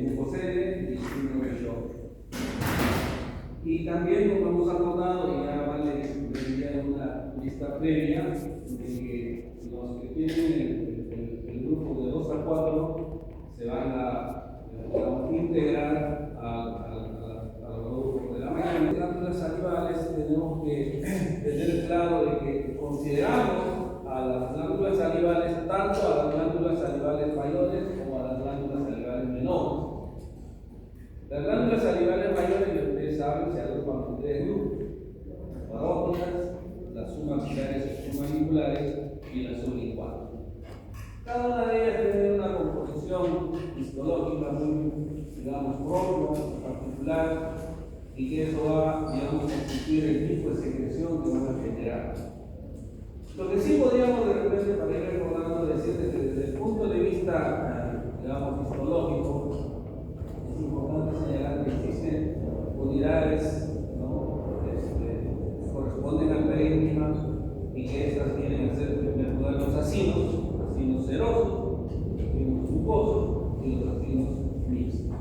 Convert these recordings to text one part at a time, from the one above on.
mucosele y síndrome de Shock. Y también, como hemos acordado, y ya vale enviar una lista previa, de que los que tienen el grupo de 2 a 4 se van a integrar al grupo de la mañana. En las glándulas salivales tenemos que tener claro de que consideramos a las glándulas salivales tanto a las glándulas salivales mayores como a las glándulas salivales menores. Las glándulas salivales mayores, ustedes saben, se agrupan en 3 grupos: las paróticas, las submaxilares o submandibular y las sublinguales. Cada una de ellas tiene una composición histológica muy, digamos, propia, particular, y que eso va, digamos, a constituir el tipo de secreción que van a generar. Lo que sí podríamos de repente, para ir recordando, decirles que desde el punto de vista, digamos, histológico, es importante señalar que existen unidades, ¿no?, que corresponden al parénquima y que estas vienen a ser en primer lugar los acinos serosos, los acinos mucosos y los acinos mixtos.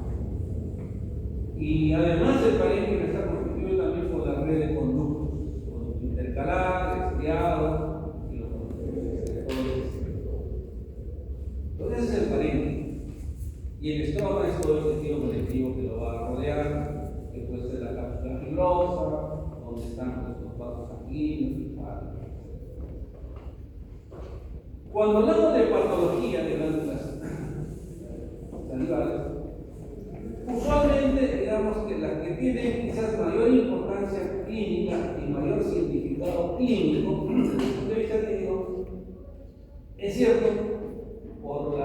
Y además el parénquima está constituido también por la red de conductos intercalar, estriado y los secretores. Entonces ese es el parénquima. Y el estroma es todo el tejido conectivo que lo va a rodear, que puede ser la cápsula fibrosa, donde están los vasos sanguíneos. Cuando hablamos de patología de glándulas salivales, usualmente digamos que las que tienen quizás mayor importancia clínica y mayor significado clínico desde el punto de vista clínico, es cierto, por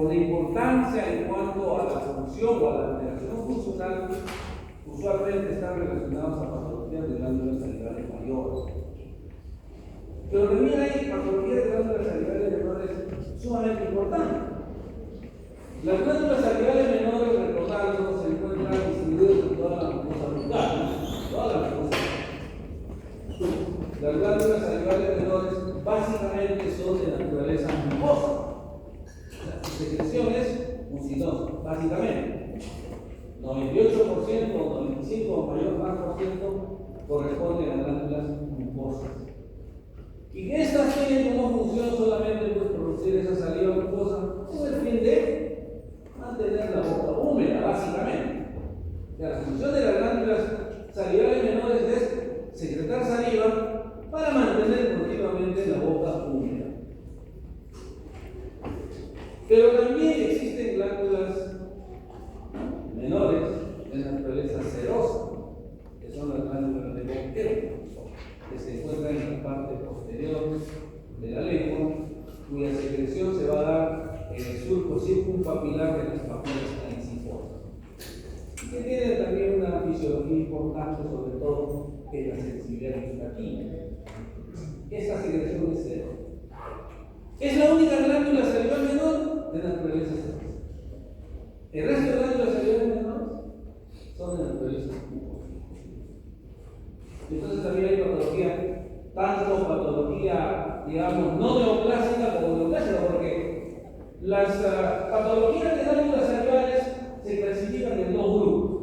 la importancia en cuanto a la función o a la alteración funcional, usualmente están relacionados a patologías de glándulas salivales mayores. Pero también hay patologías de glándulas salivales menores sumamente importantes. Las glándulas salivales menores, recordando, se encuentran distribuidas en toda la mucosa bucal, toda la mucosa. Las glándulas salivales menores básicamente son de naturaleza mucosa. Su secreción es mucinosa, básicamente. 98% o 95% o mayor más por ciento corresponde a las glándulas mucosas. Y que estas tienen como función solamente producir esa saliva mucosa con el fin de mantener la boca húmeda, básicamente. La función de las glándulas salivales menores es secretar saliva para mantener continuamente la boca húmeda. Pero también existen glándulas menores de naturaleza serosa, que son las glándulas de Bocquet, que se encuentran en la parte posterior de la lengua, cuya secreción se va a dar en el surco circunpapilar de las papilas calicifosas, y que tienen también una fisiología importante, sobre todo en la sensibilidad gustativa. Esta secreción es cero. Es la única glándula salival menor de naturaleza serosa. El resto de glándulas salivales menores son de naturaleza mucosa. Entonces también hay patología, tanto patología, digamos, no neoplásica como neoplásica, porque las patologías de glándulas salivales se clasifican en 2 grupos.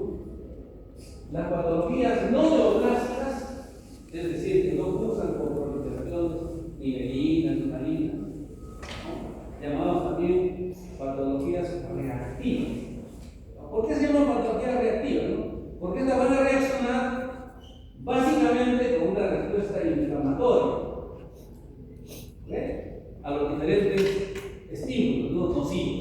Las patologías no neoplásicas, es decir, que no cruzan por proliferaciones iberinas, marinas, llamadas también patologías reactivas. ¿Por qué se llaman patologías reactivas? Porque estas van a reaccionar básicamente con una respuesta inflamatoria, a los diferentes estímulos nocivos.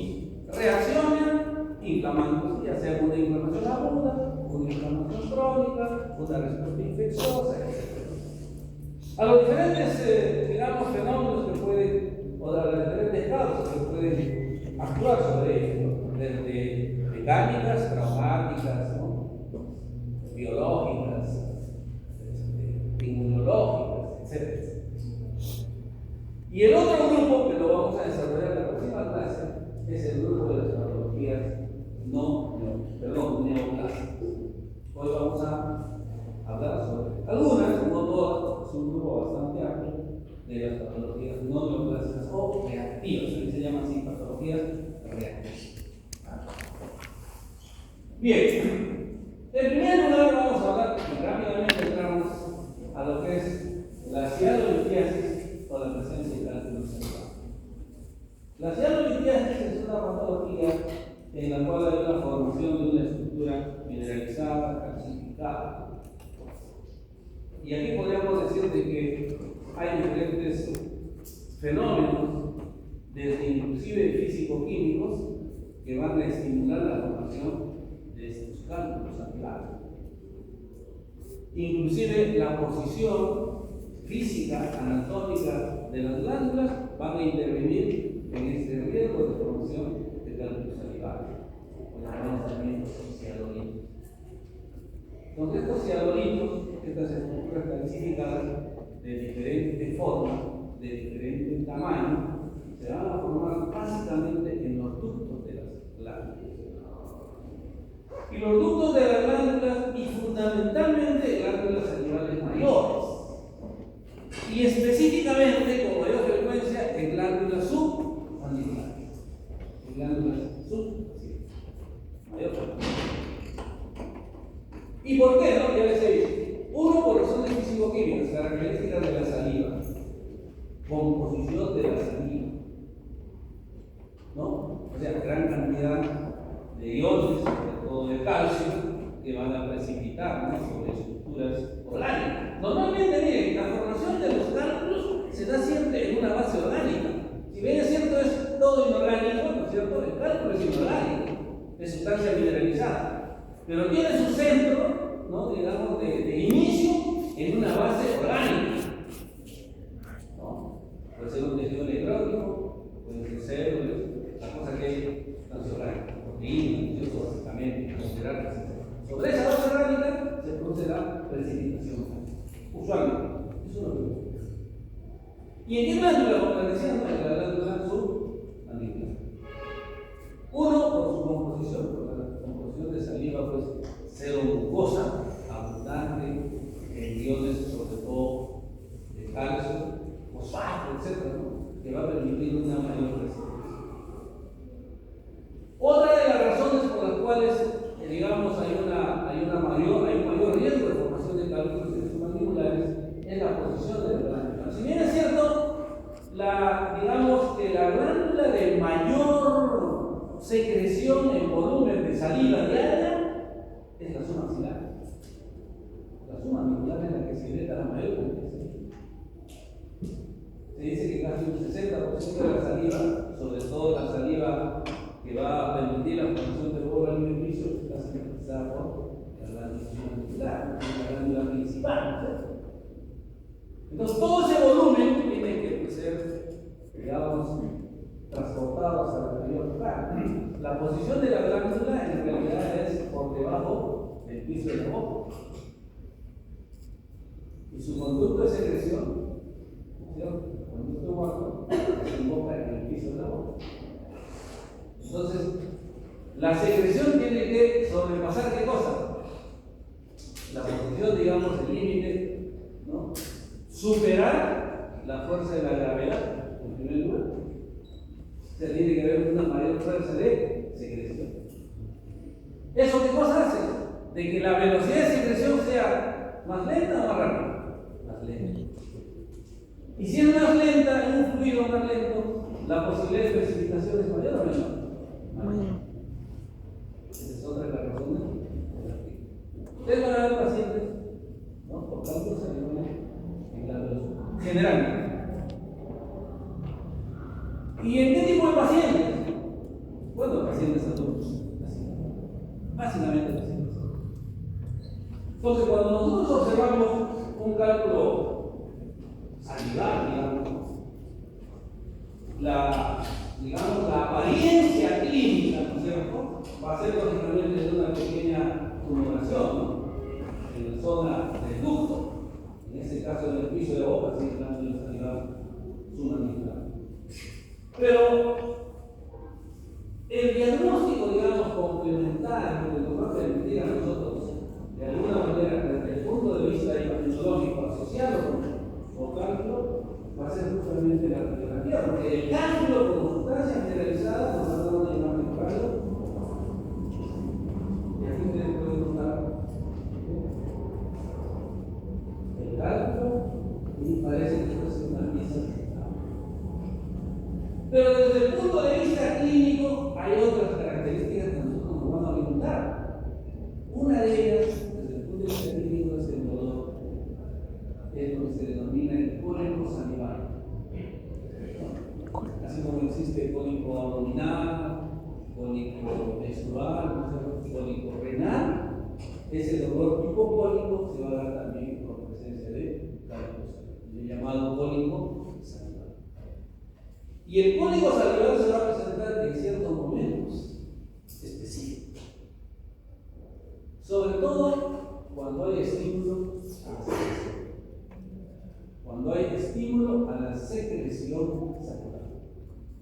Reaccionan inflamando, ya sea una inflamación aguda, una inflamación crónica, una respuesta infecciosa, etc. A los diferentes, digamos, fenómenos que pueden, o de las diferentes causas que pueden actuar sobre ellos, desde mecánicas, traumáticas, biológicas, inmunológicas, etc. Y el otro grupo que lo vamos a desarrollar en la próxima clase es el grupo de las patologías neoplásicas. Hoy vamos a hablar sobre algunas, no todas, es un grupo bastante amplio de las patologías no neoplásicas o reactivas, se llama así patologías reactivas. Bien, en primer lugar vamos a hablar, y rápidamente entramos a lo que es la cialolitiasis o la presencia de cálculo cerebral. La cialolitiasis es una patología en la cual hay una formación de una estructura mineralizada, calcificada. Y aquí podríamos decir de que hay diferentes fenómenos, desde inclusive físico-químicos, que van a estimular la formación de estos cálculos angulares. Inclusive la posición física, anatómica de las glándulas van a intervenir en este riesgo de formación de cálculos angulares, o llamamos también cialolitos. Entonces, estos cialolitos, estas estructuras calcificadas de diferente forma, de diferente tamaño, se van a formar básicamente en los ductos de las glándulas. Y los ductos de las glándulas, y fundamentalmente glándulas salivales mayores, y específicamente con mayor frecuencia en glándulas submandibulares. En glándulas submandibulares. Mayor frecuencia. ¿Y por qué? No? Ya les he dicho. Uno, por razones físico-químicas, características de la saliva, composición de la saliva, ¿no? O sea, gran cantidad de iones, sobre todo de calcio, que van a precipitar, ¿no?, sobre estructuras orgánicas. Normalmente, miren, la formación de los cálculos se da siempre en una base orgánica. Si bien es cierto, es todo inorgánico, ¿no es cierto? El cálculo es inorgánico, es sustancia mineralizada, pero tiene su centro, ¿no?, digamos, de inicio en una base orgánica, ¿no? Puede ser un tejido necrótico, puede ser células, la cosa que es sustancia orgánica, proteínas, básicamente, considerarlas. Sobre esa base orgánica se produce la precipitación, usualmente. Eso es lo que ocurre. ¿Y en qué glándula? Como les decía, no, en la glándula submandibular. Uno, por su composición, por la composición de saliva, pues, cero mucosa, abundante en iones, sobre todo de calcio, fosfato, etc., ¿no?, que va a permitir una mayor resistencia. Otra de las razones por las cuales, digamos, hay un mayor riesgo de formación de cálculos submandibulares es la posición de la glándula. Si bien es cierto, digamos que la glándula de mayor secreción en volumen de saliva diaria es la submaxilar. La submandibular es la que secreta la mayor cantidad de saliva. Se dice que casi un 60% de la saliva, sobre todo la saliva que va a permitir la formación del bolo alimenticio, está sintetizada por la glándula submandibular, la glándula principal, ¿no? Entonces, todo ese volumen tiene que ser, digamos, transportado hacia la mayor parte. La posición de la glándula en realidad es por debajo del piso de la boca. Y su conducto de secreción, ¿cierto?, el conducto muerto, desemboca en el piso de la boca. Entonces, la secreción tiene que sobrepasar ¿qué cosa? La posición, digamos, el límite, ¿no?, superar la fuerza de la gravedad, en primer lugar. O sea, tiene que haber una mayor fuerza de secreción. ¿Eso qué cosa hace? De que la velocidad de secreción sea más lenta o más rápida. Más lenta. Y si es más lenta, en un fluido más lento, la posibilidad de precipitación es mayor o menor. Esa es otra de las razones. Ustedes van a ver pacientes, ¿no?, por cálculos salivales en glándulas generalmente. ¿Y en qué tipo de pacientes? Bueno, pacientes adultos, básicamente pacientes adultos. Entonces, cuando nosotros observamos un cálculo salival, digamos, la apariencia clínica, ¿no es cierto?, va a ser lógicamente de una pequeña tumoración, ¿no?, en la zona del ducto, en este caso en el piso de la boca, si es glándula salival submandibular. Pero el diagnóstico, digamos, complementario que nos va a permitir a nosotros, de alguna manera, desde el punto de vista imagenológico asociado con cálculo, va a ser justamente la radiografía, porque el cálculo como sustancia mineralizada nos va a dar una imagen de radio. Y aquí dolor hipocólico se va a dar también por presencia de cálculo salivar, el llamado cólico salivar. Y el cólico salivar se va a presentar en ciertos momentos específicos, sobre todo cuando hay estímulo a la secreción. Cuando hay estímulo a la secreción salivar.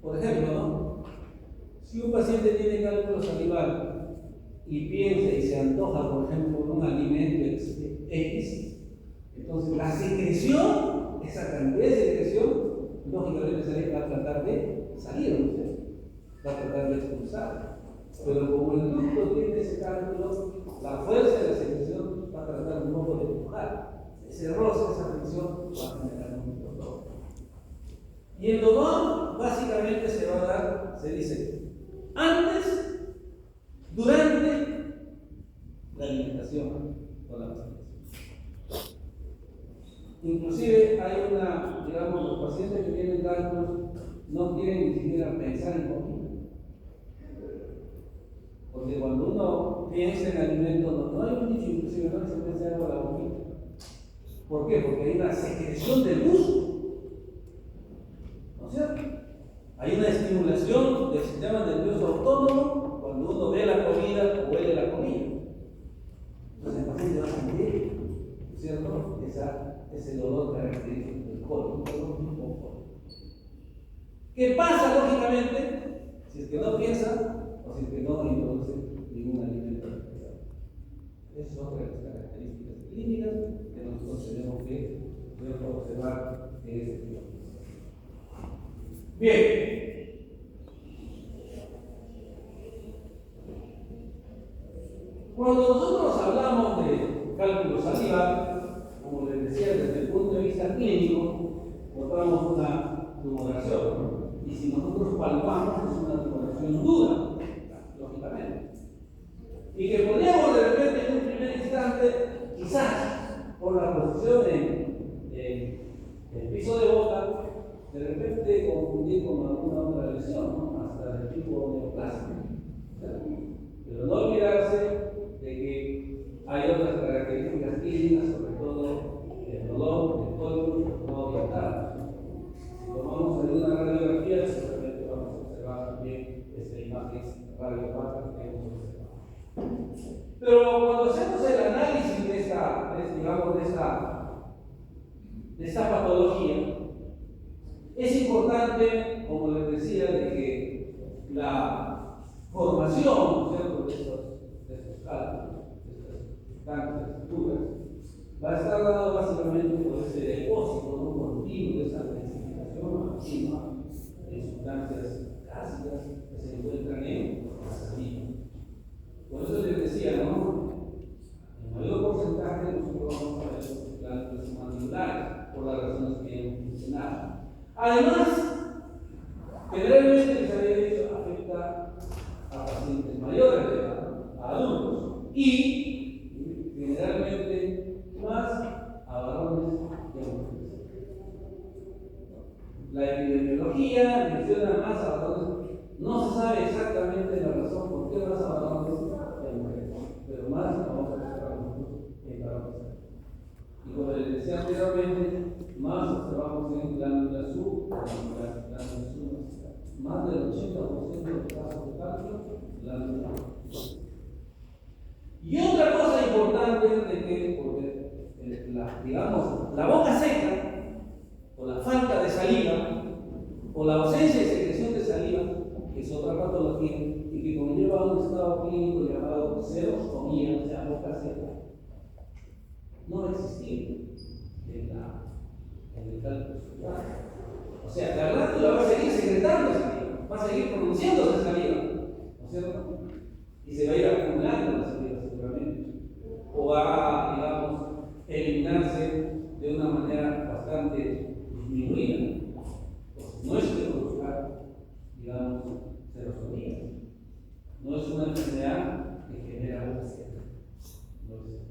Por ejemplo, ¿no? Si un paciente tiene cálculo salivar y piensa y se antoja, por ejemplo, un alimento X, entonces la secreción, esa cantidad de secreción, lógicamente va a tratar de salir, ¿no? Va a tratar de expulsar. Pero como el ducto tiene ese cálculo, la fuerza de la secreción va a tratar un poco de empujar. Ese roce, esa fricción va a generar un dolor. Y el dolor básicamente se va a dar, se dice, antes, durante la alimentación o la masturbación. Inclusive hay digamos, los pacientes que tienen cálculos no quieren ni siquiera pensar en comida. Porque cuando uno piensa en alimentos, no hay un dicho, inclusive no se piensa algo a la boquita. ¿Por qué? Porque hay una secreción del gusto. ¿No es cierto? Hay una estimulación del sistema nervioso autónomo cuando uno ve la comida o huele la comida. Entonces el paciente va a sentir, ¿no es cierto? Ese dolor característico del colon, ¿qué pasa lógicamente si es que no piensa o si es que no introduce ningún alimento? Esa es otra de las características clínicas que nosotros tenemos que observar en ese tiempo. Bien. Cuando nosotros hablamos de cálculo salivar, como les decía, desde el punto de vista clínico, notamos una tumoración. Y si nosotros palpamos, es una tumoración dura, lógicamente. Y que podríamos de repente en un primer instante, quizás por la posición en el piso de boca, de repente confundir con alguna otra lesión, ¿no? Hasta del tipo neoplásico. Pero no olvidarse de que hay otras características clínicas, sobre todo el dolor, el cólico, no orientado. Si tomamos alguna radiografía, seguramente vamos a observar también esta imagen radiográfica que hemos observado. Pero cuando hacemos el análisis de esta patología, es importante, como les decía, de que la formación, ¿cierto?, de estos cálculos, de estas estructuras, va a estar dado básicamente por ese depósito, ¿no?, continuo de esa densificación continua de sustancias ácidas que se encuentran en la saliva. Por eso les decía, ¿no?, en mayor porcentaje nosotros vamos a ver los cálculos mandibulares, por las razones que hemos mencionado. Además, generalmente les había dicho, afecta a pacientes mayores de edad, a adultos, y generalmente más a varones que a mujeres. La epidemiología menciona más a varones, no se sabe exactamente la razón por qué más a varones que a mujeres, pero más vamos a observar nosotros en varones. Y como les decía anteriormente, más observamos en glándula sub, más del 80% de los casos de cálculo, glándula sub. Y otra cosa importante de que, porque la boca seca, o la falta de saliva, o la ausencia de secreción de saliva, que es otra patología, y que conlleva un estado clínico llamado xerostomía, o sea, boca seca, no va a existir en el cálculo salivar. O sea, la glándula va a seguir secretando saliva, va a seguir produciéndose saliva, ¿no es cierto? Y se va a ir acumulando la saliva seguramente. O va a, digamos, eliminarse de una manera bastante disminuida. Pues no es que produzca, digamos, xerostomía. No es una enfermedad que genera boca seca. No es.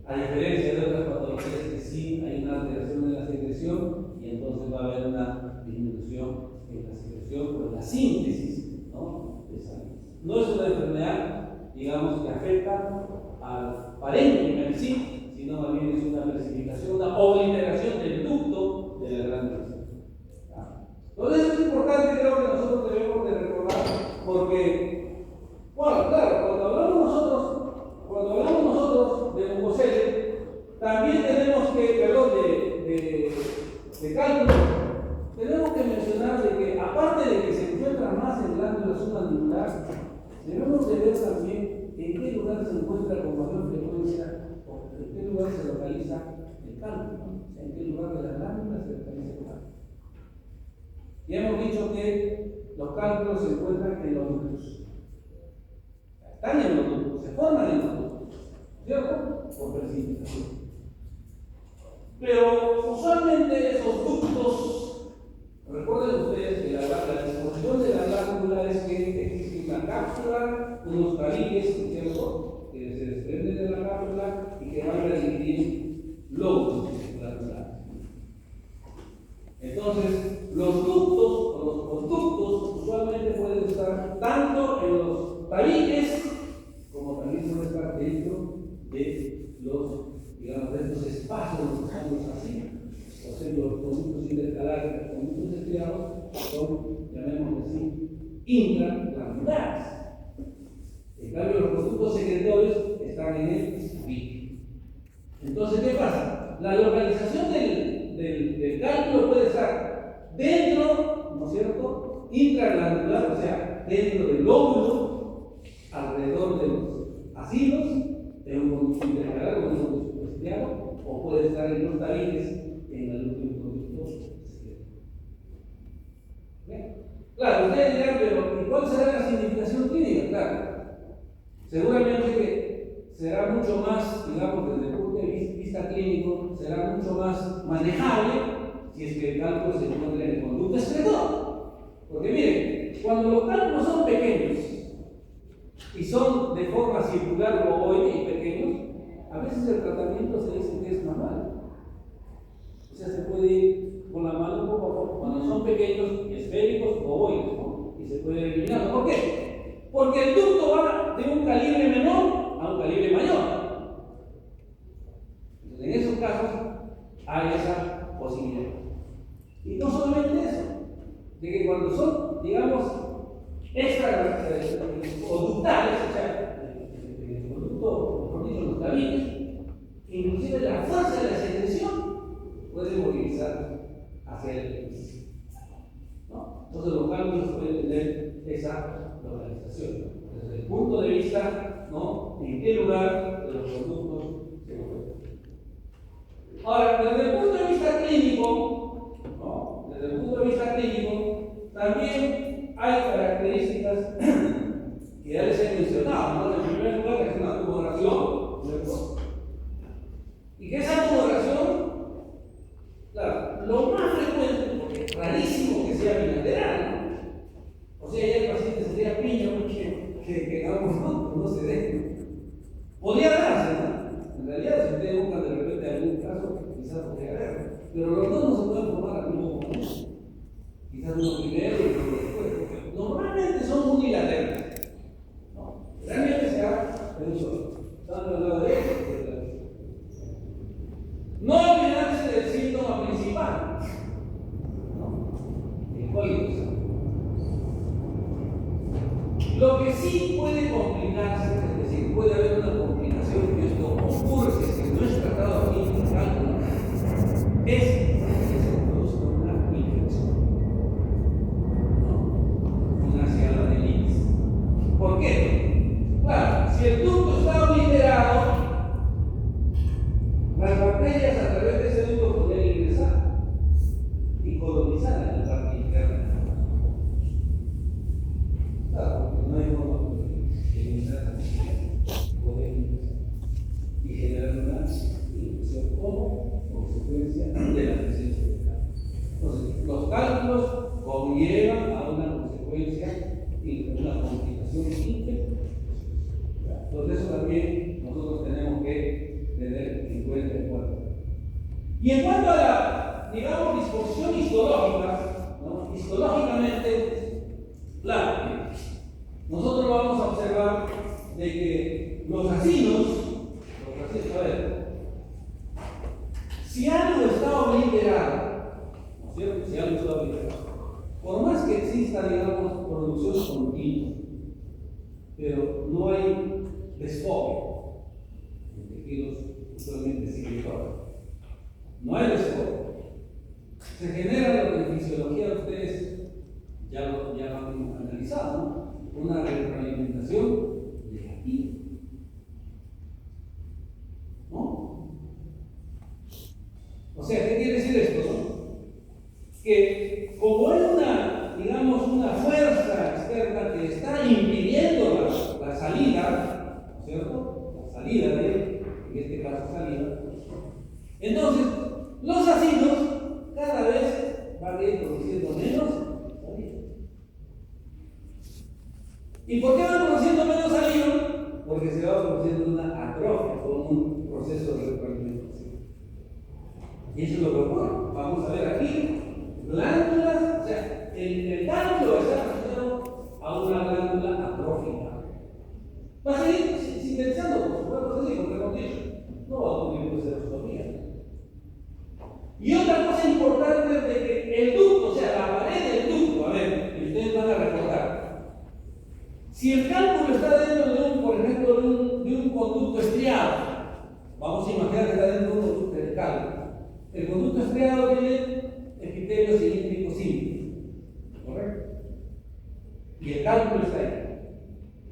A diferencia de otras patologías que sí hay una alteración en la secreción y entonces va a haber una disminución en la secreción o en la síntesis, ¿no?, de saliva. No es una enfermedad, digamos, que afecta al parénquima en sí, sino más bien es una precipitación, una obliteración del ducto de la glándula. Entonces es importante, creo que nosotros debemos de recordar, porque, bueno, claro, cuando hablamos nosotros de mucocele, también tenemos que, de cálculo, tenemos que mencionar de que, aparte de que se encuentra más en glándula submandibular, debemos de ver también en qué lugar se encuentra con mayor frecuencia, o en qué lugar se localiza el cálculo, en qué lugar de la glándula se localiza el cálculo. Ya hemos dicho que los cálculos se encuentran en los ductos. Están en los ductos, se forman en los ductos, ¿cierto? Por precipitación. Pero usualmente esos ductos, recuerden ustedes que la disposición de la glándula es que existe una cápsula, unos tabiques, ¿cierto?, que se desprenden de la cápsula y que van a dividir lóbulos glandulares. Entonces, los ductos usualmente pueden estar tanto en los tabiques como también pueden estar dentro de los, digamos, de estos espacios, los así. Por ejemplo, los conductos intercalares, los conductos estriados son, llamémoslo así, intraglandulares. En cambio, los conductos secretorios están en el tabique. Entonces, ¿qué pasa? La localización del cálculo puede estar dentro, ¿no es cierto?, intraglandular, o sea, dentro del lóbulo, alrededor de los asilos, de un conducto intercalar o un conducto estriado, o puede estar en los tabiques, en el último conducto secreto. ¿Bien? Claro, ustedes dirán, pero ¿cuál será la significación clínica? Claro, seguramente que será mucho más, digamos, desde el punto de vista clínico, será mucho más manejable si es que el cálculo se encuentra en el conducto excretor. Porque miren, cuando los cálculos son pequeños y son de forma circular o ovoide y pequeños, a veces el tratamiento se dice que es manual. O sea, se puede ir con la mano poco a poco, cuando son pequeños y esféricos o ovoides, ¿no? Y se puede eliminar. ¿Por qué? Porque el ducto va de un calibre menor a un calibre mayor. Entonces, en esos casos hay esa posibilidad. Y no solamente eso, de que cuando son, digamos, extra o ductales, o sea, el conducto, mejor dicho, los tabiques, inclusive la fuerza de la secreción puede movilizar hacia el epífisis, ¿no? Entonces los cálculos pueden tener esa localización, ¿no? Desde el punto de vista, ¿no?, en qué lugar de los conductos se encuentran. Ahora, desde el punto de vista clínico, ¿no?, desde el punto de vista clínico, también hay características que ya les he mencionado, ¿no? En primer lugar, es una tumoración, ¿cierto? Y que esa tumoración, claro, lo más frecuente, porque es rarísimo que sea bilateral, ¿no? O sea, ya el paciente sería piña que no se dé. Podría darse, ¿no? En realidad, si ustedes buscan de repente algún caso, quizás podría haber, pero los dos no se pueden formar al mismo momento. Quizás uno primero y otro después, porque normalmente son unilaterales, ¿no? Realmente se da en un solo, tanto del lado derecho como del lado izquierdo. No olvidarse del síntoma principal, ¿no?, el cólico. Lo que sí puede complicarse, es decir, puede haber una complicación, y esto ocurre si no es tratado aquí en el cálculo, es que se produzca una infección, ¿no?, una cianodelitis. ¿Por qué? Claro, si el ducto está obliterado, las bacterias a través de ese ducto podrían ingresar y colonizar en la parte interna. Claro, porque no hay forma de eliminar la bacteria, poder ingresar y generar una infección como consecuencia de la presencia de cálculos. Entonces, los cálculos conllevan a una consecuencia y una complicación infectiva. Entonces, eso también nosotros tenemos que tener en cuenta en cuanto. Y en cuanto a la, digamos, disposición histológica, ¿no?, histológicamente, claro, nosotros vamos a observar de que los acinos pero no hay desfogue en tejidos usualmente circulatorios. No hay desfogue. Se genera lo que en fisiología ustedes ya lo han analizado, ¿no? Una retroalimentación negativa. ¿No? O sea, ¿qué quiere decir esto? Que como es una fuerza externa que está impidiendo la salida, ¿no es cierto? La salida en este caso salida, entonces los ácidos cada vez van a ir produciendo menos saliva. ¿Y por qué van produciendo menos saliva? Porque se va produciendo una atrofia o un proceso de retroalimentación. Y eso es lo que ocurre. Vamos a ver aquí glándulas, o sea, el cálculo está asociado a una glándula atrófica. Va a seguir sintetizando, por supuesto, sí, porque hemos dicho, no va a ocurrir serotonina. Y otra cosa importante es de que el ducto, o sea, la pared del ducto, a ver, y ustedes van a recordar, si el cálculo está dentro de por ejemplo, de un conducto estriado, vamos a imaginar que está dentro de un conducto de cálculo. El conducto estriado tiene epitelio cilíndrico simple, ¿correcto? Y el cálculo está ahí.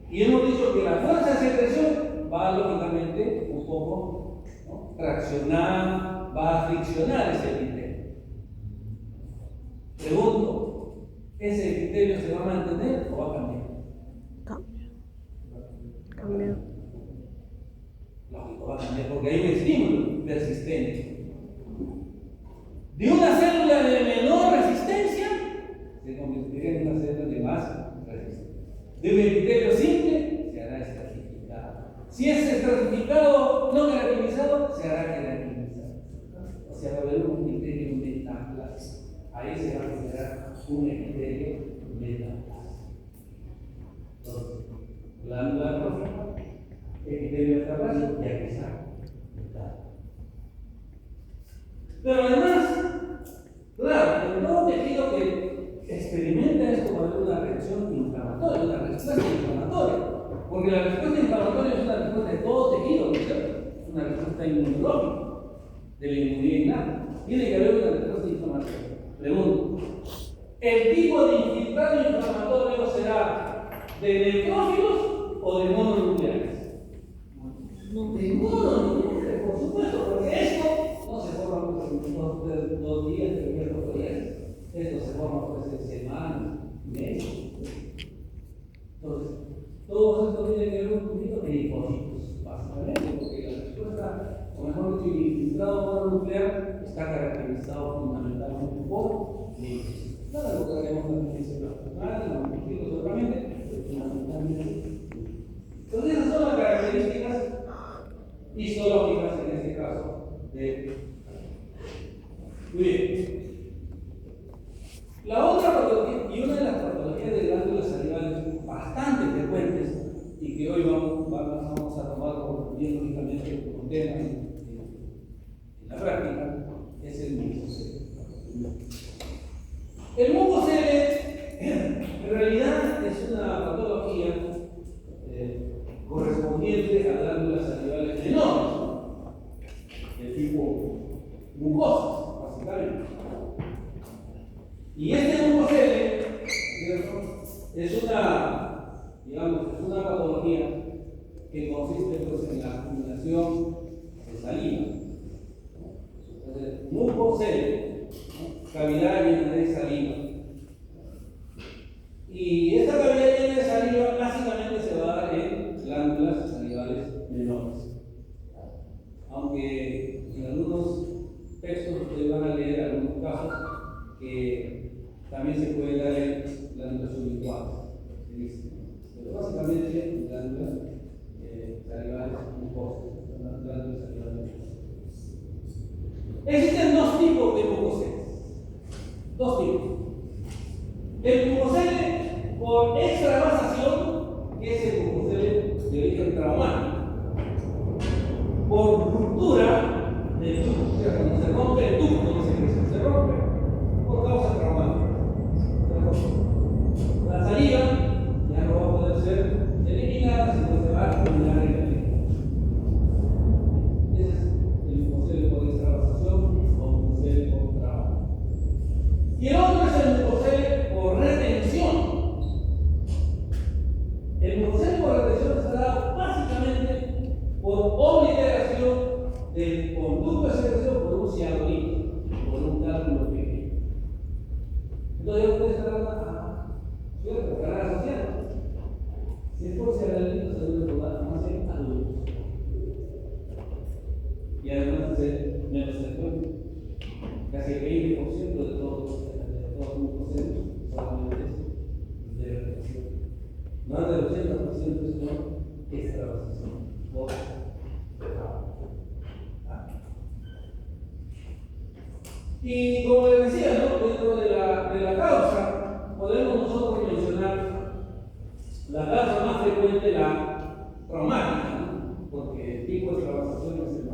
Y hemos dicho que la fuerza de secreción va lógicamente un poco, ¿no?, traccionar, va a friccionar ese epitelio. Pregunto, ¿ese epitelio se va a mantener o va a cambiar? Cambia. Lógico, va a cambiar porque hay un estímulo persistente. De una célula de menor resistencia se convertiría en una célula de más resistencia. De un epitelio simple se hará estratificado. Si es estratificado no queratinizado, se hará queratinizado. O sea, va a haber un epitelio metaplásico. Ahí se va a generar un epitelio metaplásico. Entonces, glándula atrófica, epitelio metaplásico, y aquí está. Pero además, claro, el nuevo tejido que experimenta esto va a haber una reacción inflamatoria, una respuesta inflamatoria. Porque la respuesta inflamatoria es una respuesta de todo tejido, ¿no es cierto? Es una respuesta inmunológica, de la inmunidad innata. Tiene que haber una respuesta inflamatoria. Pregunto, ¿el tipo de infiltrado inflamatorio será de neutrófilos o de mononucleares? De mononucleares, por supuesto, porque esto no se forma en 2 días, 3 días, 4 días. Esto se forma pues en semanas, meses. Entonces, todo esto tiene que ver un poquito de linfocitos, básicamente, porque la respuesta, o mejor dicho, el infiltrado mononuclear está caracterizado fundamentalmente por linfocitos. Nada de lo que haremos en la definición nacional, los linfocitos seguramente, pero fundamentalmente. Entonces, esas son las características histológicas en este caso de. Muy bien. La otra patología, y una de las patologías de glándulas salivales bastante frecuentes, y que hoy vamos a tomar bien lógicamente como tema en la práctica, es el mucocele. El mucocele, en realidad, es una patología correspondiente a glándulas salivales menores, de tipo mucosas, básicamente. Y este mucocele, es una patología que consiste pues, en la acumulación de saliva. Entonces, mucocele, ¿no?, cavidad llena de saliva. Y esta cavidad llena de saliva básicamente se va a dar en glándulas salivales menores. Aunque en algunos textos ustedes van a leer algunos casos que también se puede dar en glándulas sublinguales. Pero básicamente glándulas salivales mucosas, glándulas salivales mucosas. Existen 2 tipos de mucoceles. 2 tipos. El mucocele por extravasación, que es el mucocele de origen traumático. Por ruptura del ducto, o sea, cuando se rompe el ducto de secreción, se rompe por causa traumática. La saliva ya no va a poder ser eliminada obliteración del conducto de secreción por un cianurito, por un cálculo pequeño. Entonces ustedes estarán, ¿cierto? Estarán asociando. Si es por cianurito, se debe tomar más en adultos. Y además de menos frecuente. Casi el 20% de todos los mucocelos solamente es de repetición. Más del 80% son extravasación. Y como les decía, ¿no? Dentro de la causa, podemos nosotros mencionar la causa más frecuente, la traumática, ¿no? Porque el tipo de extravasación es el más.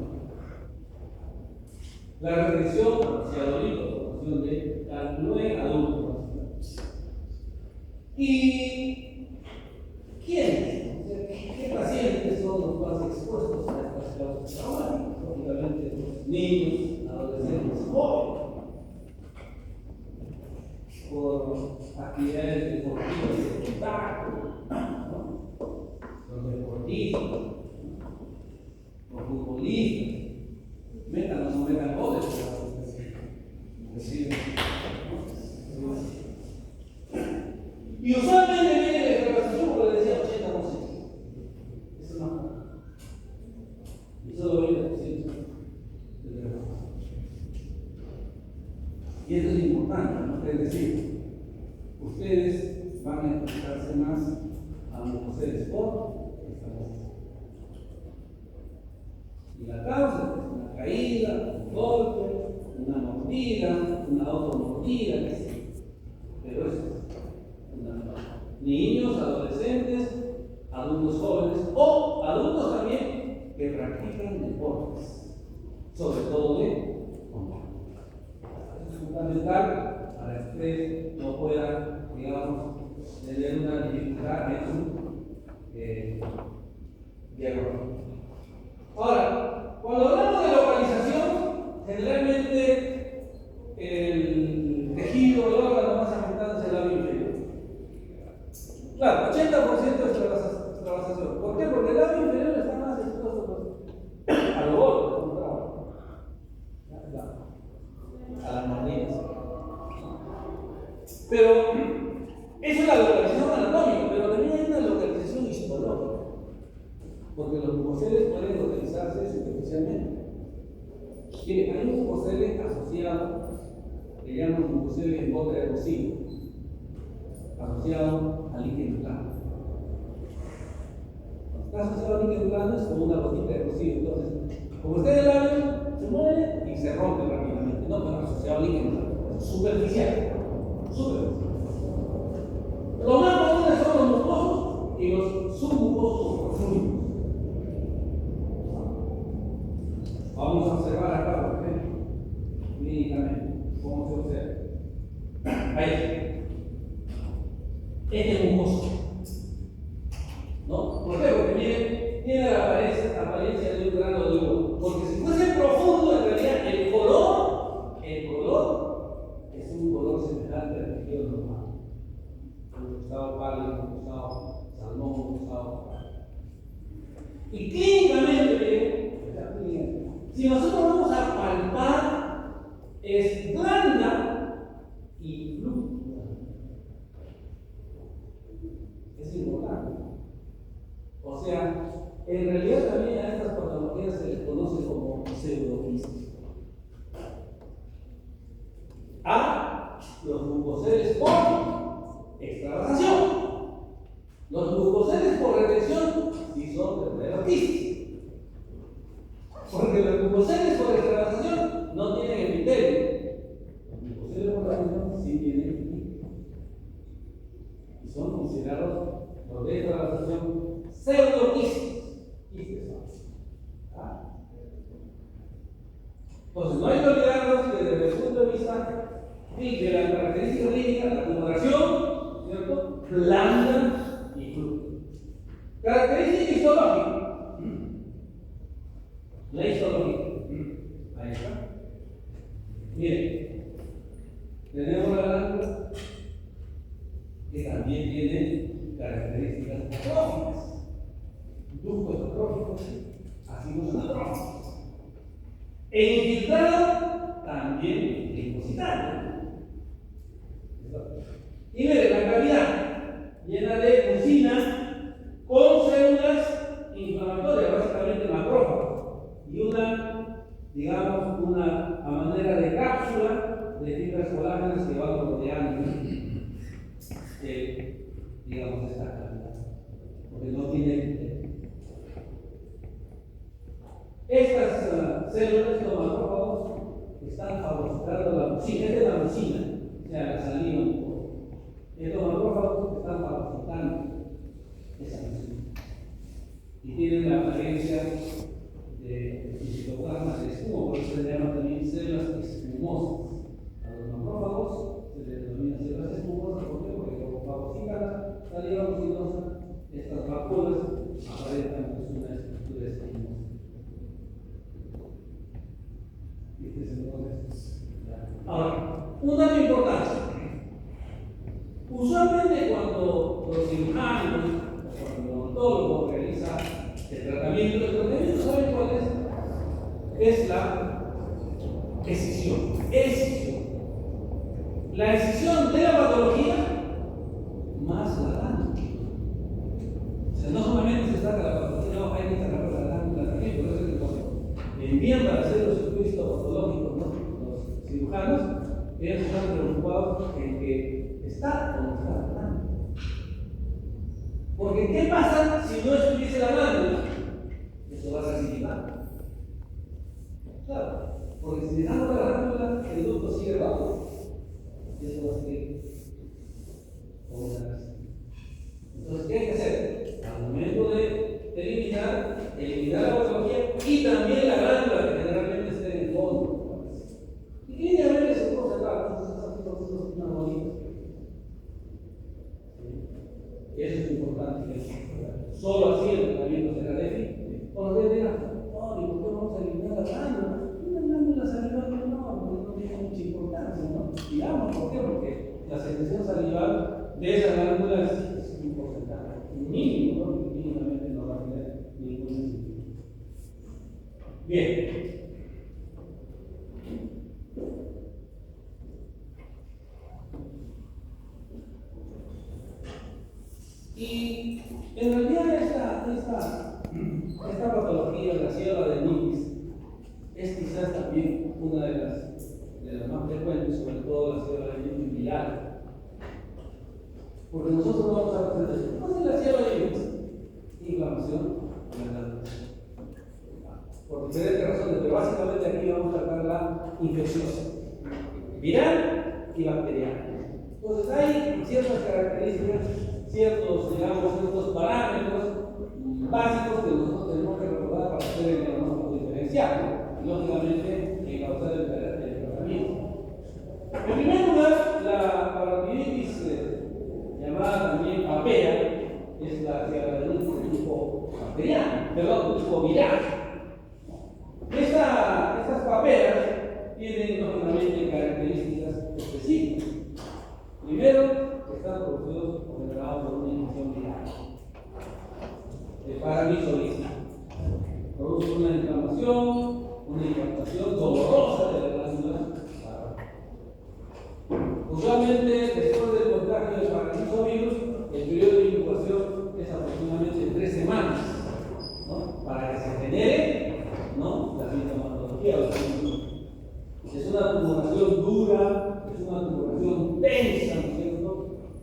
La regresión hacia adulto, formación de cálculo en adultos. ¿Y quiénes? ¿Qué pacientes son los más expuestos a estas causas traumáticas? Lógicamente, los niños, adolescentes, jóvenes, por actividades deportivas de contacto, ¿no? Los deportistas, los futbolistas, metan o no metan goles, y usualmente viene de extravasación, como le decía, 80%. Eso no. Y solo 20% de extravasación. Y esto es importante, ¿no? Es decir, ustedes van a enfrentarse más a mucoceles por extravasación. Y la causa es una caída, un golpe, una mordida, una automordida, qué sé yo. Pero eso es fundamental. Niños, adolescentes, adultos jóvenes o adultos también que practican deportes, sobre todo de contacto. Eso es fundamental para que usted no pueda, digamos, tener una dificultad en su diagnóstico. Ahora, cuando hablamos de localización, generalmente el tejido, el órgano más afectado es el labio inferior. Claro, 80% de extravasación. ¿Por qué? Porque el labio inferior está más expuesto a los golpes, a las mordidas. Pero eso es la localización anatómica, pero también hay una localización histológica. Porque los mucoceles pueden localizarse superficialmente. Mire, hay un mucocele asociado, que llaman mucocele en bote erosivo, asociado al líquido blando. Cuando está asociado al líquido blando es como una gotita erosiva. Entonces, como está en el labio, se mueve y se rompe rápidamente. No, pero asociado al líquido blando, superficial. Los más comunes son los mucosos y los submucosos profundos. Vamos a observar acá, por ejemplo, clínicamente, cómo se observa. Ahí. Este es mucoso. ¿No? ¿Por qué? Porque miren, tiene la apariencia de un grano de uva. Porque si fuese profundo, en realidad el color es un color semejante al tejido normal. Un rosado pálido, un rosado salmón, un rosado pálido. Y clínicamente, miren, si nosotros vamos a palpar, es blanda y fluida. Es importante. O sea, en realidad también a estas patologías se les conoce como pseudoquistes. A los mucoceles por extravasación. Los mucoceles por retención sí son verdaderos quistes. Porque los mucoceles por extravasación no tienen epitelio. Los mucoceles por retención sí tienen epitelio. Y son considerados los de extravasación pseudoquistes. Entonces, no hay que olvidarnos que desde el punto de vista de la característica clínica, la tumoración, ¿cierto? Blanda y fluida. Característica histológica. La histología. Ahí está. Miren, tenemos la glándula que también tiene características atróficas. Ductos atróficos, así E infiltrado también linfocitario. Y mire, la cavidad llena de mucina con células inflamatorias, básicamente macrófagos, y una, digamos, una a manera de cápsula de fibras colágenas que van rodeando, digamos, esta cavidad, porque no tiene. Estas células, estos macrófagos, están fagocitando la mucina, es de la mucina, o sea, la saliva. Estos macrófagos están fagocitando esa mucina y tienen la apariencia de citoplasma de espuma, por eso se llaman también células espumosas. A los macrófagos se les denomina células espumosas, ¿por qué? Porque como fagocitan la saliva mucinosa, estas vacuolas aparentan pues una estructura espumosa. Ahora, un dato importante. Usualmente cuando los cirujanos o cuando el odontólogo realiza el tratamiento ¿saben cuál es? Es la escisión. La escisión de la patología más la glándula. O sea, no solamente se saca la patología, no, hay que sacar la glándula también, por eso es que cuando envían para hacer los estudios patológicos, ¿no? Los cirujanos, ellos están preocupados en que está o no está la glándula. Porque ¿qué pasa si no estuviese la glándula? Esto va a ser similar. Claro, porque si dejamos la glándula, el ducto sigue roto. Y eso va a seguir como una vez. Entonces, ¿qué hay que hacer? Al momento de eliminar la patología y también la glándula que generalmente está en el fondo. Y clínicamente se puede observar, entonces una bolita. Eso es importante. Solo así el tratamiento será débil. Cuando usted diga, ¿y por qué vamos a eliminar la glándula? Una glándula salival no tiene mucha importancia, ¿no? Digamos, ¿por qué? Porque la secreción salival de esa glándula es un porcentaje mínimo, ¿no? Que mínimamente no va a tener ningún sentido. Bien. Y en realidad esta patología, la ciega de Nix, es quizás también una de las más frecuentes, sobre todo la ciega de Nix viral. Porque nosotros no vamos a aprender. ¿Cómo es la ciega de Nix? Inflamación en la glándula. Por diferentes razones, pero básicamente aquí vamos a tratar la infecciosa, viral y bacteriana. Entonces hay ciertas características, ciertos parámetros básicos que nosotros tenemos que recordar para hacer el diagnóstico diferencial y lógicamente causar el tratamiento. En primer lugar, la parotiditis llamada también papera es la ciega de tipo bacteriano, tipo viral. Estas paperas tienen lógicamente características específicas. Primero, están producidos o generados por una infección viral. Para mí solista. Produce una inflamación, una inflamación dolorosa de la glándula. Usualmente, después del contagio del parkinsovirus, el periodo de incubación es aproximadamente 3 semanas, ¿no? Para que se genere, ¿no?, la sintomatología o los síntomas. Es una tumoración dura, es una tumoración tensa, ¿no es cierto?,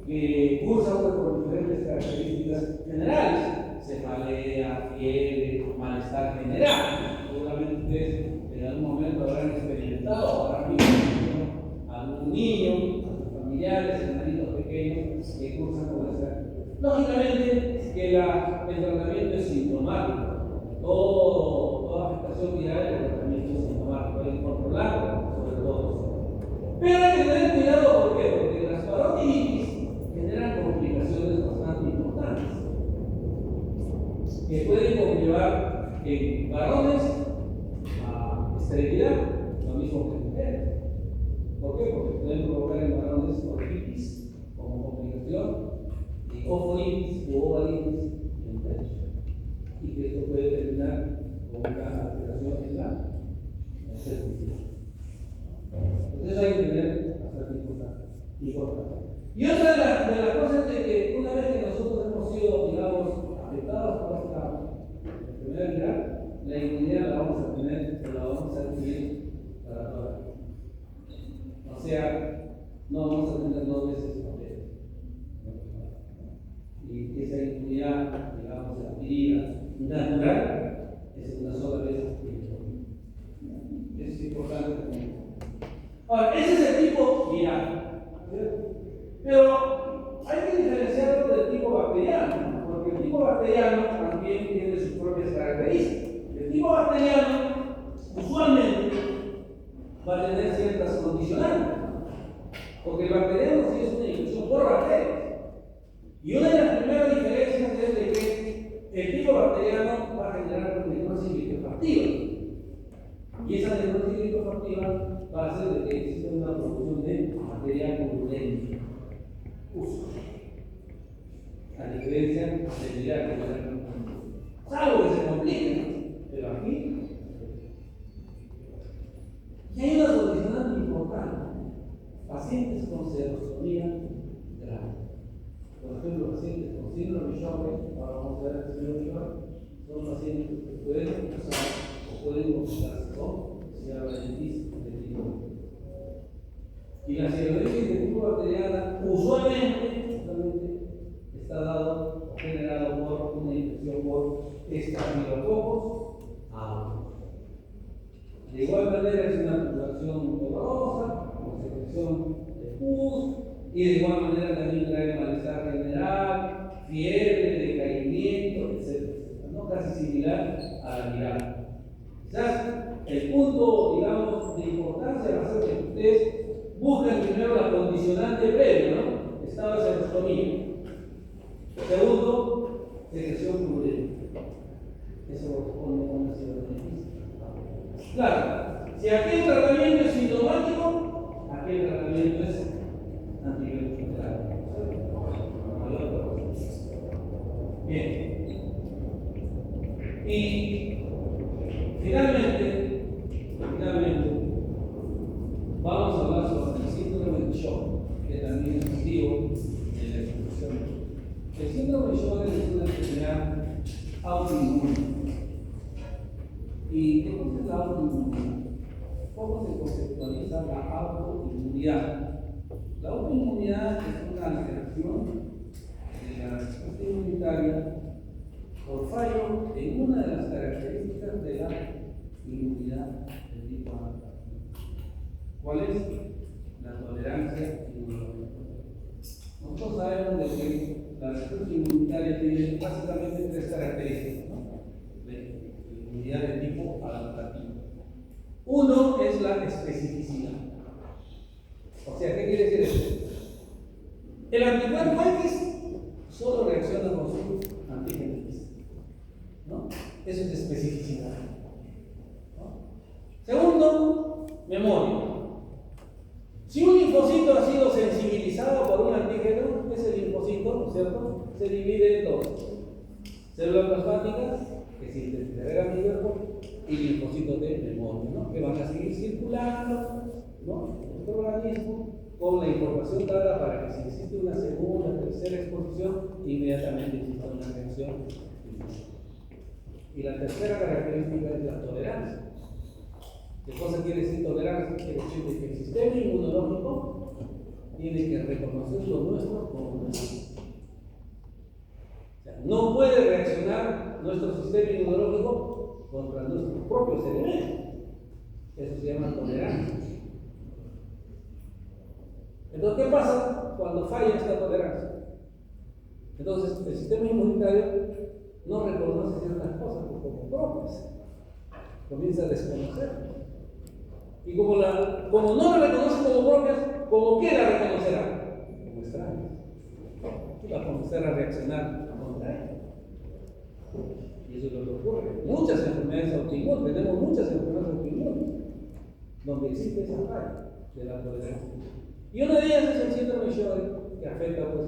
que cursa por diferentes características generales: cefalea, fiebre, malestar general. Seguramente ustedes en algún momento habrán experimentado, habrán visto algún niño, a sus familiares, hermanitos pequeños que cursan con esa. Lógicamente que el tratamiento es sintomático. Toda afectación viral, el tratamiento es sintomático, hay que controlarlo, sobre todo. Pero hay que tener cuidado, ¿por qué? Porque las parotiditis generan complicaciones bastante importantes que pueden conllevar en varones a esterilidad, lo mismo que en mujeres. ¿Por qué? Porque pueden provocar en varones orquitis como complicación, y ofolitis u ovalitis en pecho, y que esto puede terminar con una alteración en la digamos, la medida natural, es una sola vez. Es importante. Ahora, ese es el tipo viral. Pero hay que diferenciarlo del tipo bacteriano, porque el tipo bacteriano también tiene sus propias características. El tipo bacteriano usualmente va a tener ciertas condicionantes, porque el bacteriano sí es una infección por bacterias. Y una de las primeras diferencias es de que el tipo bacteriano va a generar necrosis liposarctiva. Y esa necrosis liposarctiva va a hacer de que exista una producción de material purulento. A diferencia del viral, salvo que se complique, pero aquí. Y hay una condicionante importante: pacientes con serostomía grave. Por ejemplo, pacientes con síndrome de Sjögren, ahora vamos a ver el síndrome de Sjögren, son pacientes que pueden usar o pueden complicarse con cianosis de tipo 1. Y la cianosis de tipo bacteriana usualmente está dado o generado por una infección por estafilococos aureus. De igual manera es una población dolorosa, con secreción de pus, y de igual manera también trae malestar general, fiebre, decaimiento, etc. ¿No? Casi similar a la viral. Quizás el punto, digamos, de importancia va a ser que ustedes busquen primero la condicionante previa, ¿no? Estado de serostomía. Segundo, secreción purulenta. Eso corresponde con una cianosis. Claro, si aquel tratamiento es sintomático, aquel tratamiento es antibiótico terapia. Bien. Y finalmente, vamos a hablar sobre el síndrome de Sjögren, que también es motivo de la exposición. El síndrome de Sjögren es una enfermedad autoinmune. ¿Y qué cosa es la autoinmunidad? ¿Cómo se conceptualiza la autoinmunidad? La autoinmunidad es una alteración de la respuesta inmunitaria por fallo en una de las características de la inmunidad del tipo A. ¿Cuál es? La tolerancia inmunológica. Nosotros sabemos de que la respuesta inmunitaria tiene básicamente tres características, ¿no? De inmunidad de tipo adaptativo. Uno es la especificidad. O sea, ¿qué quiere decir eso? El anticuerpo X solo reacciona con su antígeno X, ¿no? Eso es especificidad, ¿no? Segundo, memoria. Si un linfocito ha sido sensibilizado por un antígeno, ese linfocito, ¿no es cierto?, se divide en dos: células plasmáticas, que existen en el anticuerpo, y linfocitos de memoria, ¿no?, que van a seguir circulando, ¿no?, en nuestro organismo con la información dada para que si existe una segunda, tercera exposición, inmediatamente exista una reacción. Y la tercera característica es la tolerancia. ¿Qué cosa quiere decir tolerancia? Quiere decir que el sistema inmunológico tiene que reconocer lo nuestro como nuestro. O sea, no puede reaccionar nuestro sistema inmunológico contra nuestros propios elementos. Eso se llama tolerancia. Entonces, ¿qué pasa cuando falla esta tolerancia? Entonces, el sistema inmunitario no reconoce ciertas cosas como propias, comienza a desconocer. Y como no la reconoce como propias, ¿como qué la reconocerá? Como extrañas. Y va a comenzar a reaccionar contra ella. Y eso es lo que ocurre. Muchas enfermedades autoinmunes, tenemos muchas enfermedades autoinmunes donde existe esa falla de la tolerancia. Y una de ellas es el síndrome de Sjögren, que afecta pues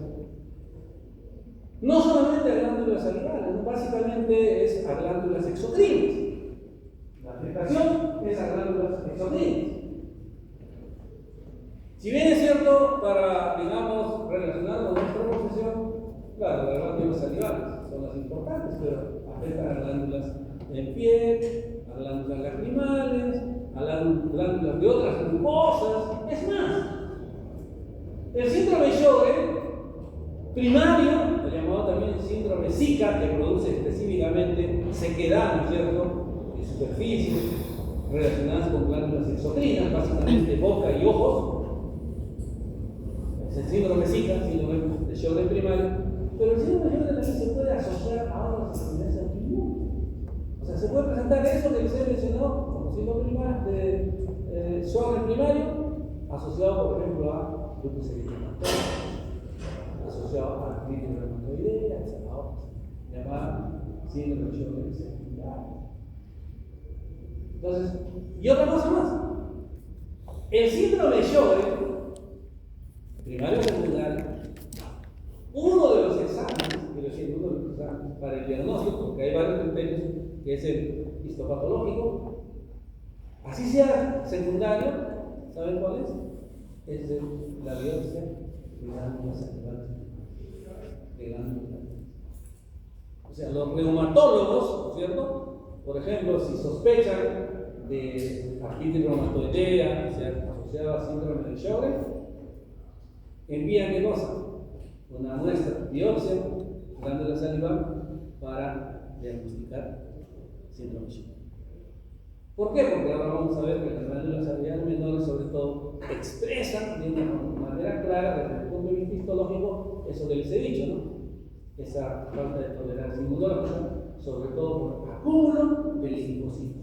no solamente a glándulas salivales, ¿no? Básicamente es a glándulas exocrinas. La afectación es a glándulas exocrinas. Si bien es cierto, para, digamos, relacionar con nuestra profesión, claro, las glándulas salivales son las importantes, pero afectan a glándulas en piel, a glándulas lacrimales, a glándulas de otras mucosas. Es más, el síndrome de Sjögren primario, el llamado también síndrome Zika, que produce específicamente sequedad, ¿no es cierto?, de superficie, relacionadas con glándulas exocrinas, básicamente boca y ojos. Es el síndrome Zika, síndrome de Sjögren primario, pero el síndrome de Sjögren también se puede asociar a otras enfermedades autoinmunes. O sea, se puede presentar eso que les he mencionado como síndrome primario, de Sjögren primario, asociado, por ejemplo, a lupus eritematoso, asociado a artritis reumatoidea, llamada síndrome de Sjögren secundario. Entonces, y otra cosa más, el síndrome de Sjögren, primario o secundario, uno de los exámenes, para el diagnóstico, porque hay varios criterios, que es el histopatológico, así sea secundario, ¿saben cuál es? Es la biopsia de glándulas salivales. O sea, los reumatólogos, ¿no es cierto?, por ejemplo, si sospechan de artritis reumatoidea, o sea, asociada a síndrome de Sjögren, envían ¿qué cosa? Una muestra, biopsia, glándula salival, para diagnosticar síndrome de Sjögren. ¿Por qué? Porque ahora vamos a ver que las glándulas salivales menores, sobre todo, expresan de una manera clara, desde el punto de vista histológico, eso que les he dicho, ¿no? Esa falta de tolerancia inmunológica, sobre todo por acúmulo de linfocitos.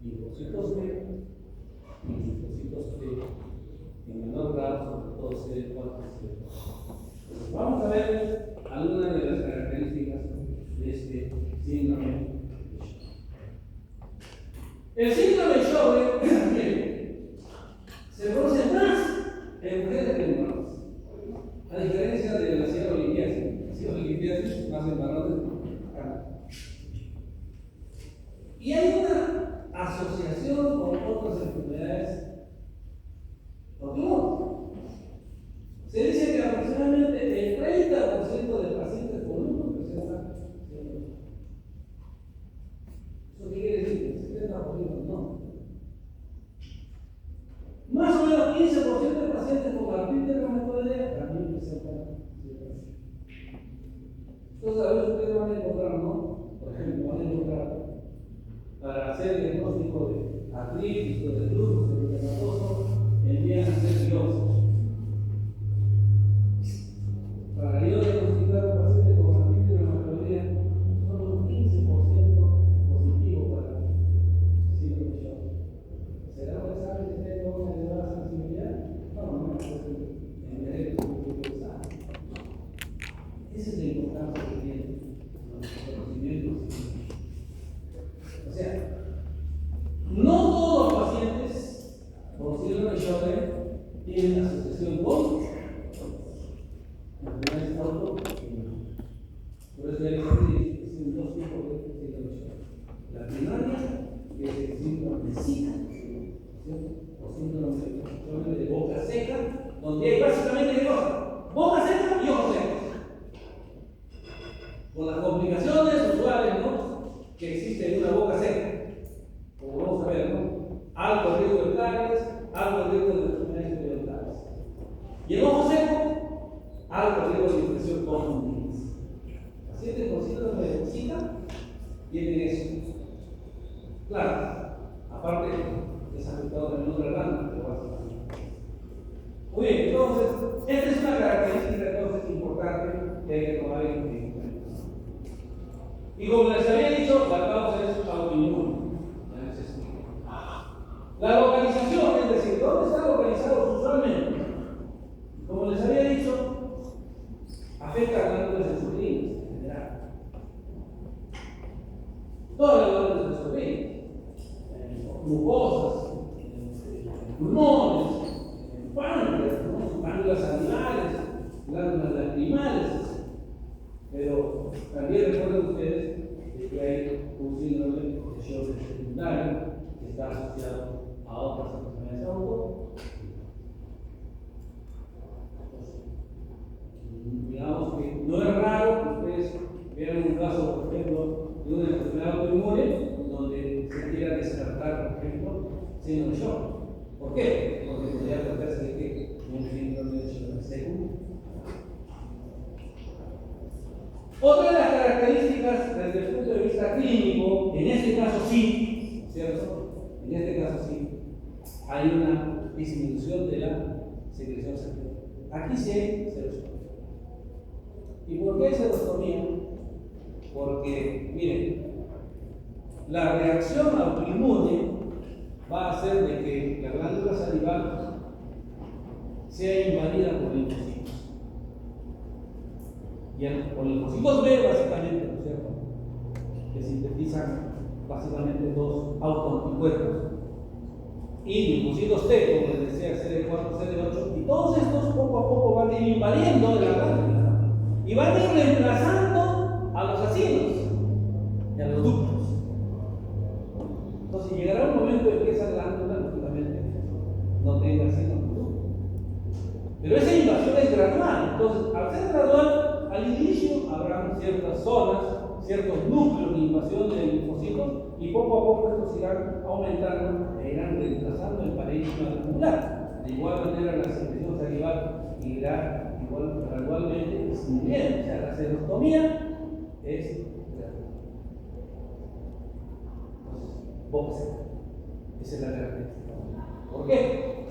Linfocitos B y linfocitos T, en menor grado, sobre todo CD4 y CD4. Vamos a ver algunas de las características de este síndrome de Sjögren. El síndrome de Sjögren se produce más en mujeres que en varones, a diferencia de la cianobacteriasis. La cianobacteriasis más en varones. Y hay una asociación con otras enfermedades autoinmunes. Se dice que aproximadamente el 30% de pacientes con lupus presentan síndrome. ¿Eso qué quiere decir? ¿El 70% no? Más o menos 15% de pacientes con artritis reumatoidea también presentan síndrome. Entonces, a veces ustedes van a encontrar, ¿no? Por ejemplo, van a encontrar, para hacer el diagnóstico de artritis o de lupus eritematoso, envían a hacer biopsias. Para yo diagnosticar a un paciente con artritis reumatoidea, solo un 15% positivo para síndrome de Sjögren. ¿Será un examen que tenga una elevada sensibilidad? No, enviaré el examen. Esa es la importancia que tiene los conocimientos. O sea, no todos los pacientes con síndrome de Sjögren tienen asociación con enfermedades autoinmunes. Por eso ya les existen dos tipos de síndrome de Sjögren. La primaria, que es el síndrome de Zika, o síndrome de Sjögren de boca seca, donde hay básicamente ¿qué cosa? Boca seca y ojos secos. Con las complicaciones usuales, ¿no?, que existen en una boca seca. Como vamos a ver, ¿no?, alto riesgo de plagas, alto riesgo de enfermedades periodontales. Y el ojo seco, alto riesgo de infección conjuntivitis. Pacientes con síndrome de Zika tienen eso. Claro, aparte es afectado también otra glándula, pero básicamente. Muy bien, entonces, esta es una característica entonces importante que hay que tomar en cuenta. Y como les había dicho, la causa es autoinmune. La localización, es decir, ¿dónde está localizado usualmente? Como les había dicho, afecta a glándulas exocrinas en general. Todas las glándulas exocrinas, mucosas, pulmones, páncreas, ¿no?, glándulas salivales, glándulas lacrimales. Pero también recuerden ustedes que hay un síndrome de Sjögren secundario que está asociado a otras enfermedades autoinmunes. Digamos que no es raro que ustedes vean un caso, por ejemplo, de una enfermedad autoinmune donde se quiera descartar, por ejemplo, síndrome de Sjögren. ¿Por qué? Porque podría tratarse de que un síndrome de Sjögren secundario. extraclínico, en este caso sí, ¿cierto? En este caso sí, hay una disminución de la secreción sanguínea. Aquí sí hay serostomía. ¿Y por qué hay serostomía? Porque, miren, la reacción autoinmune va a hacer de que la glándula salival sea invadida por linfocitos. Por linfocitos B, básicamente, ¿no es cierto? Que sintetizan básicamente dos autoanticuerpos. Y linfocitos T, como les decía, CD4, CD8, y todos estos poco a poco van a ir invadiendo la glándula y van a ir reemplazando a los acidos y a los ductos. Entonces llegará un momento en que esa glándula, lógicamente, no tenga acido ni ducto. Pero esa invasión es gradual. Entonces, al ser gradual, al inicio habrá ciertas zonas, ciertos núcleos de invasión de linfocitos, y poco a poco estos irán aumentando e irán reemplazando el parénquima glandular. De igual manera, la secreción salival irá gradualmente disminuyendo. O sea, la serostomía es gradual. Entonces, boca seca. Esa es la característica. ¿Por qué?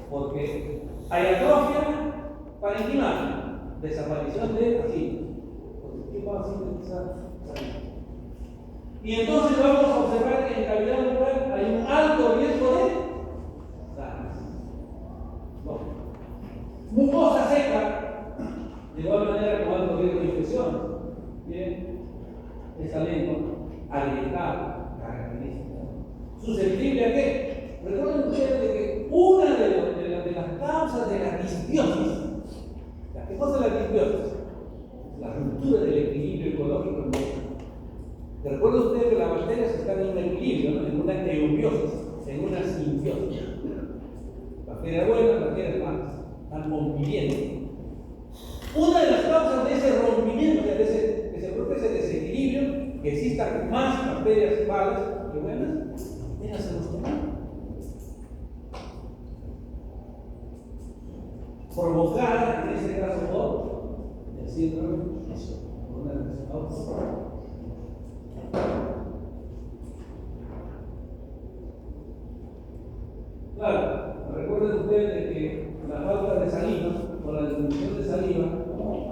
Porque hay atrofia parenquimal, desaparición de ácidos. ¿Qué va a sintetizar saliva? Y entonces vamos a observar que en cavidad bucal hay un alto riesgo de sangre. Mucosa seca, de igual manera con alto riesgo de infección. Bien, esa lengua agrietada, característica. ¿Susceptible a qué? Recuerden ustedes de que una de las causas de la disbiosis, ¿qué cosa es la disbiosis? La ruptura del equilibrio ecológico en el organismo. Recuerden ustedes que las bacterias están en un equilibrio, ¿no? En una eubiosis, en una simbiosis. Bacterias buenas, bacterias malas, están conviviendo. Una de las causas de ese rompimiento, de que se produce ese desequilibrio, que existan más bacterias malas que buenas, es la serostomía. Provocada, en este caso, por el síndrome por una autoinmune. Claro, recuerden ustedes de que la falta de saliva o la disminución de saliva,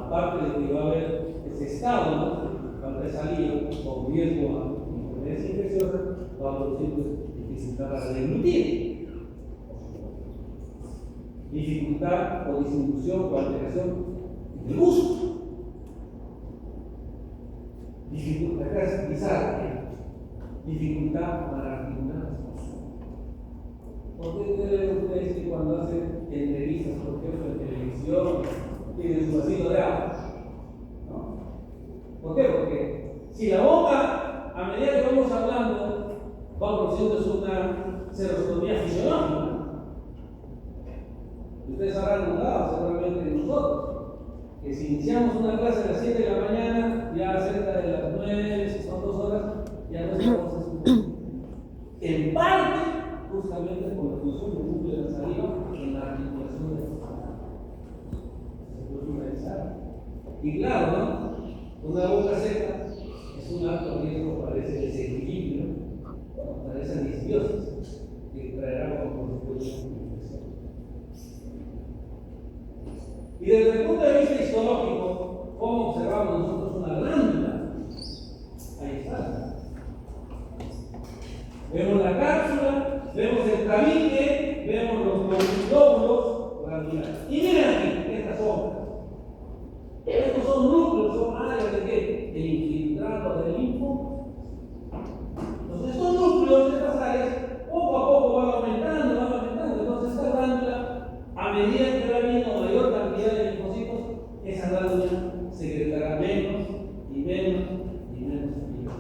aparte de que va a haber ese estado, ¿no? Falta de saliva con riesgo a enfermedades infecciosas, va a producir dificultad para deglutir, dificultad o disminución o alteración del gusto, dificultad para pisar, dificultad para articular. ¿Por qué creen ustedes que cuando hacen entrevistas, por ejemplo, en televisión, tienen su vasito de agua? ¿No? ¿Por qué? Porque si la boca, a medida que vamos hablando, va produciendo una serostomía fisiológica. Ustedes habrán notado seguramente nosotros que si iniciamos una clase a las 7 de la mañana, ya cerca de las 9, si son 2 horas, ya no estamos escuchando. En parte, justamente por la función del núcleo de la saliva en la articulación de la saliva. Se puede realizar. Y claro, ¿no? Una boca seca es un alto riesgo para ese desequilibrio, para esa disbiosis que traerá como consecuencia una infección. Y desde el punto de vista histológico, ¿cómo observamos nosotros una glándula? Ahí está. Vemos la cápsula, vemos el tabique, vemos los glóbulos glandulares. Y miren aquí, estas sombras. Estos son núcleos, son áreas de qué? El infiltrado del linfo. Entonces, estos núcleos, estas áreas, poco a poco van aumentando, van aumentando. Entonces, esta glándula, a medida que va viendo mayor cantidad de linfocitos, esa glándula secretará menos y menos y menos saliva,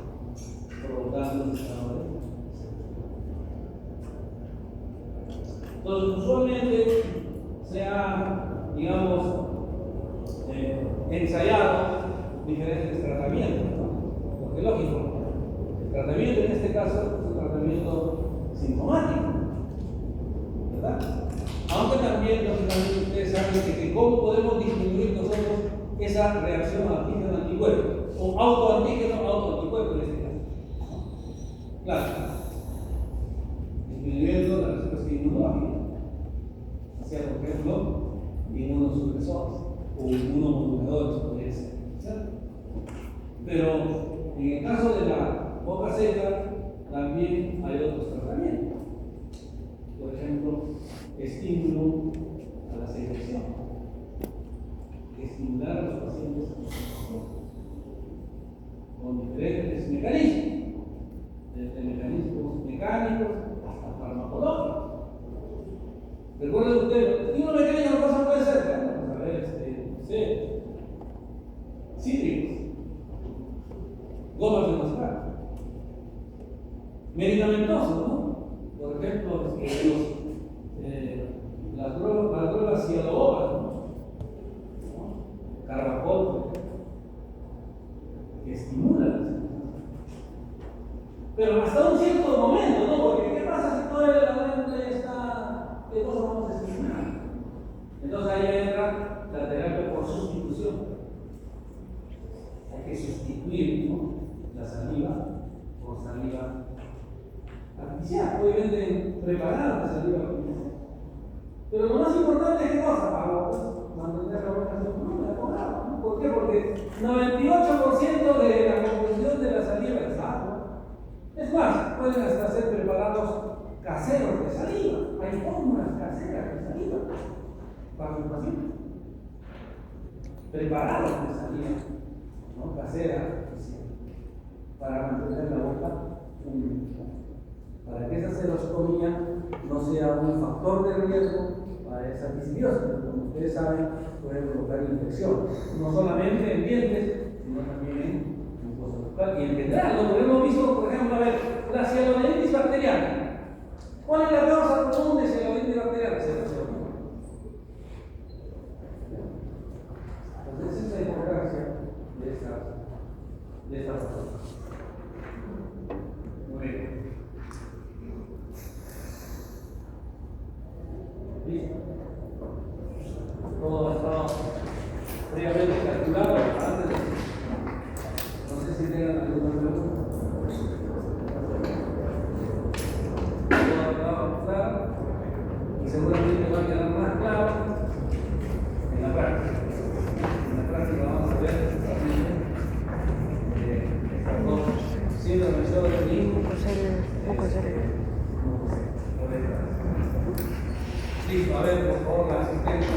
provocando un estado de. Entonces, usualmente se ha, digamos, ensayado diferentes tratamientos, ¿no? Porque lógico, el tratamiento en este caso es un tratamiento sintomático, ¿verdad? Aunque también, lógicamente, ustedes saben que cómo podemos disminuir nosotros esa reacción antígeno-anticuerpo, o autoantígeno-autoanticuerpo en este caso. caso de la boca seca, también hay otros tratamientos. Por ejemplo, estímulo a la secreción. Estimular a los pacientes con diferentes mecanismos, desde mecanismos mecánicos hasta farmacológicos. Recuerden ustedes, el estímulo mecánico no cosa puede ser, vamos a ver, no sé, cítricos, gomas de mascar, medicamentosos, ¿no? Por ejemplo, las drogas cialobas, ¿no? Carbajol, que estimulan. Pero hasta un cierto momento, ¿no? Porque ¿qué pasa si todavía la mente está, qué cosa vamos a estimular? Entonces ahí entra la terapia por sustitución. Hay que sustituir, ¿no?, la saliva por saliva artificial. Hoy venden preparadas de saliva artificial. Pero lo más importante es qué cosa, mantener la boca seca. ¿No? ¿Por qué? Porque 98% de la composición de la saliva es agua. Es más, pueden hasta ser preparados caseros de saliva. Hay fórmulas caseras de saliva para los pacientes. Preparados de saliva, ¿no?, casera, para mantener la boca húmeda. Para que esa serostomía no sea un factor de riesgo para esa disbiosis, como ustedes saben, puede provocar infección, no solamente en dientes, sino también en mucosa bucal y en general. Lo que hemos visto, por ejemplo, a ver, la cialodenitis bacteriana. ¿Cuál es la causa común de cialodenitis bacteriana? Entonces, esa es la importancia de esta persona. Muy bien. ¿Listo? Todo ha estado previamente calculado antes de... No sé si tengan alguna pregunta. Todo ha quedado claro y seguramente va a quedar más claro en la práctica. En la práctica vamos a ver estas dos síndromes de organismo. Listo, a ver, por favor, la asistencia.